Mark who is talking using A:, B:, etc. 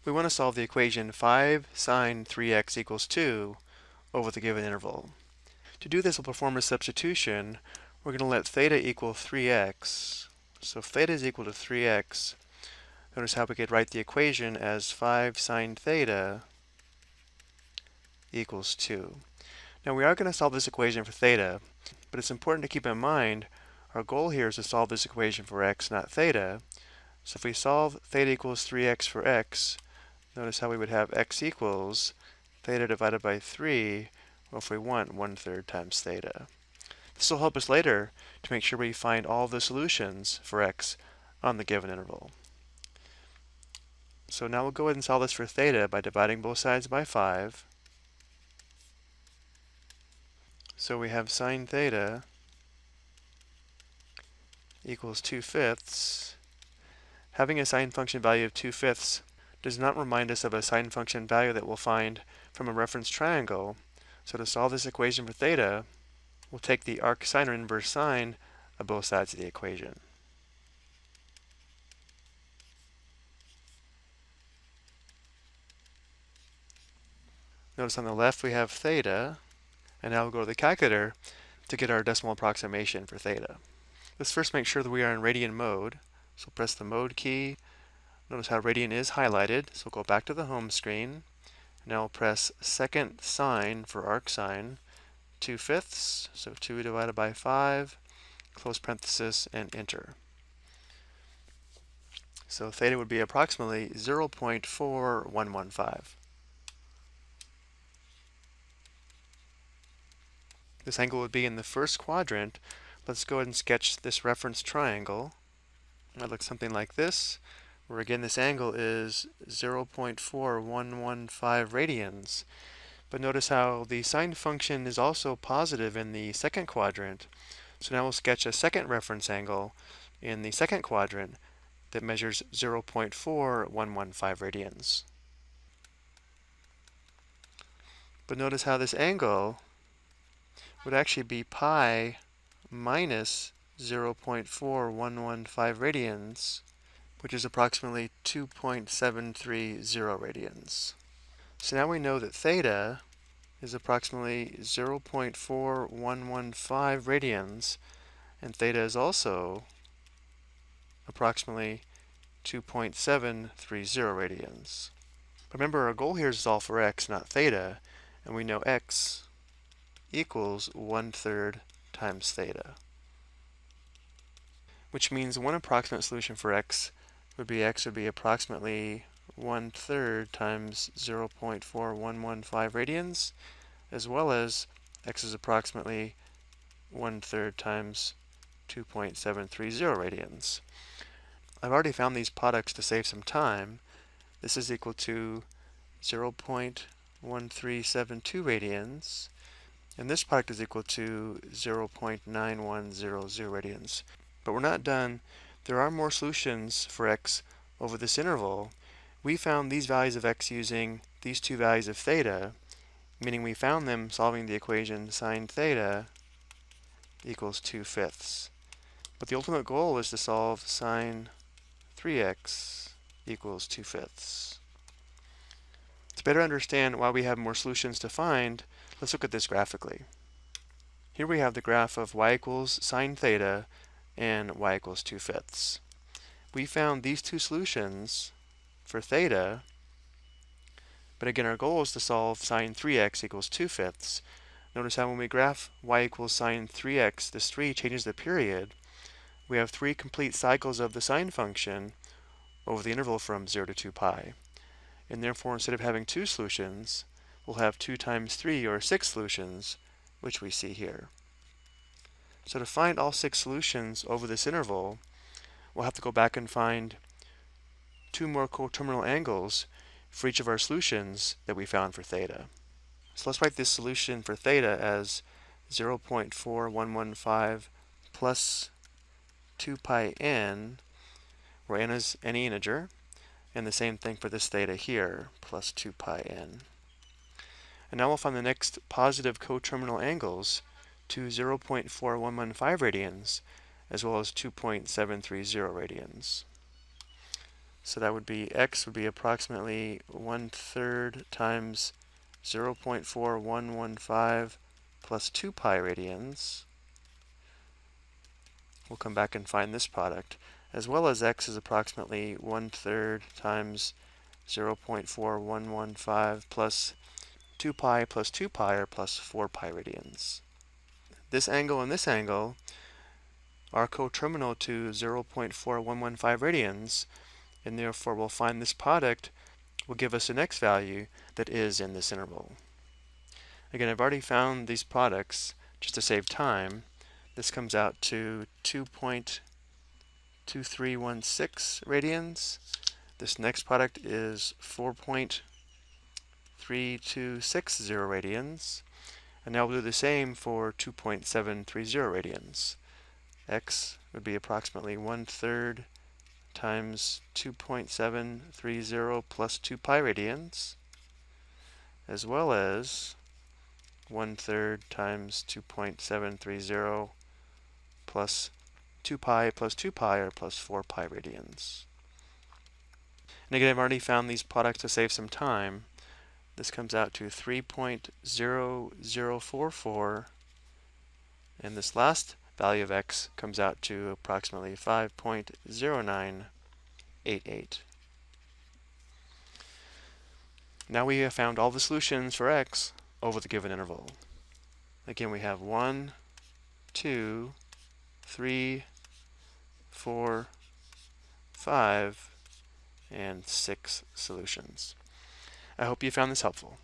A: We want to solve the equation 5 sine 3x equals 2 over the given interval. To do this, we'll perform a substitution. We're going to let theta equal 3x. So if theta is equal to 3x, notice how we could write the equation as 5 sine theta equals 2. Now we are going to solve this equation for theta, but it's important to keep in mind our goal here is to solve this equation for x, not theta. So if we solve theta equals 3x for x, notice how we would have x equals theta divided by 3, or if we want, 1/3 times theta. This will help us later to make sure we find all the solutions for x on the given interval. So now we'll go ahead and solve this for theta by dividing both sides by 5. So we have sine theta equals 2/5. Having a sine function value of 2/5 does not remind us of a sine function value that we'll find from a reference triangle. So to solve this equation for theta, we'll take the arcsine or inverse sine of both sides of the equation. Notice on the left we have theta, and now we'll go to the calculator to get our decimal approximation for theta. Let's first make sure that we are in radian mode. So press the mode key. Notice how radian is highlighted, so we'll go back to the home screen. Now we'll press second sine for arcsine, 2/5, so 2 divided by 5, close parenthesis, and enter. So theta would be approximately 0.4115. This angle would be in the first quadrant. Let's go ahead and sketch this reference triangle. It looks something like this, where again this angle is 0.4115 radians. But notice how the sine function is also positive in the second quadrant. So now we'll sketch a second reference angle in the second quadrant that measures 0.4115 radians. But notice how this angle would actually be pi minus 0.4115 radians, which is approximately 2.730 radians. So now we know that theta is approximately 0.4115 radians, and theta is also approximately 2.730 radians. Remember, our goal here is to solve for x, not theta, and we know x equals 1/3 times theta, which means one approximate solution for x would be approximately 1/3 times 0.4115 radians, as well as x is approximately 1/3 times 2.730 radians. I've already found these products to save some time. This is equal to 0.1372 radians, and this product is equal to 0.9100 radians. But we're not done. There are more solutions for x over this interval. We found these values of x using these two values of theta, meaning we found them solving the equation sine theta equals 2/5. But the ultimate goal is to solve sine 3x equals 2/5. To better understand why we have more solutions to find, let's look at this graphically. Here we have the graph of y equals sine theta and y equals 2/5. We found these two solutions for theta, but again our goal is to solve sine 3x equals 2/5. Notice how when we graph y equals sine 3x, this 3 changes the period. We have 3 complete cycles of the sine function over the interval from 0 to 2 pi. And therefore, instead of having 2 solutions, we'll have 2 times 3, or 6 solutions, which we see here. So to find all 6 solutions over this interval, we'll have to go back and find 2 more coterminal angles for each of our solutions that we found for theta. So let's write this solution for theta as 0.4115 plus 2 pi n, where n is any integer, and the same thing for this theta here, plus 2 pi n. And now we'll find the next positive coterminal angles to 0.4115 radians, as well as 2.730 radians. So that would be x would be approximately 1/3 times 0.4115 plus 2 pi radians. We'll come back and find this product, as well as x is approximately 1/3 times 0.4115 plus 2 pi plus 2 pi, or plus 4 pi radians. This angle and this angle are coterminal to 0.4115 radians, and therefore we'll find this product will give us an x value that is in this interval. Again, I've already found these products just to save time. This comes out to 2.2316 radians. This next product is 4.3260 radians. And now we'll do the same for 2.730 radians. X would be approximately 1/3 times 2.730 plus 2 pi radians, as well as 1/3 times 2.730 plus 2 pi plus 2 pi, or plus 4 pi radians. And again, I've already found these products to save some time. This comes out to 3.0044, and this last value of x comes out to approximately 5.0988. Now we have found all the solutions for x over the given interval. Again, we have 1, 2, 3, 4, 5, and 6 solutions. I hope you found this helpful.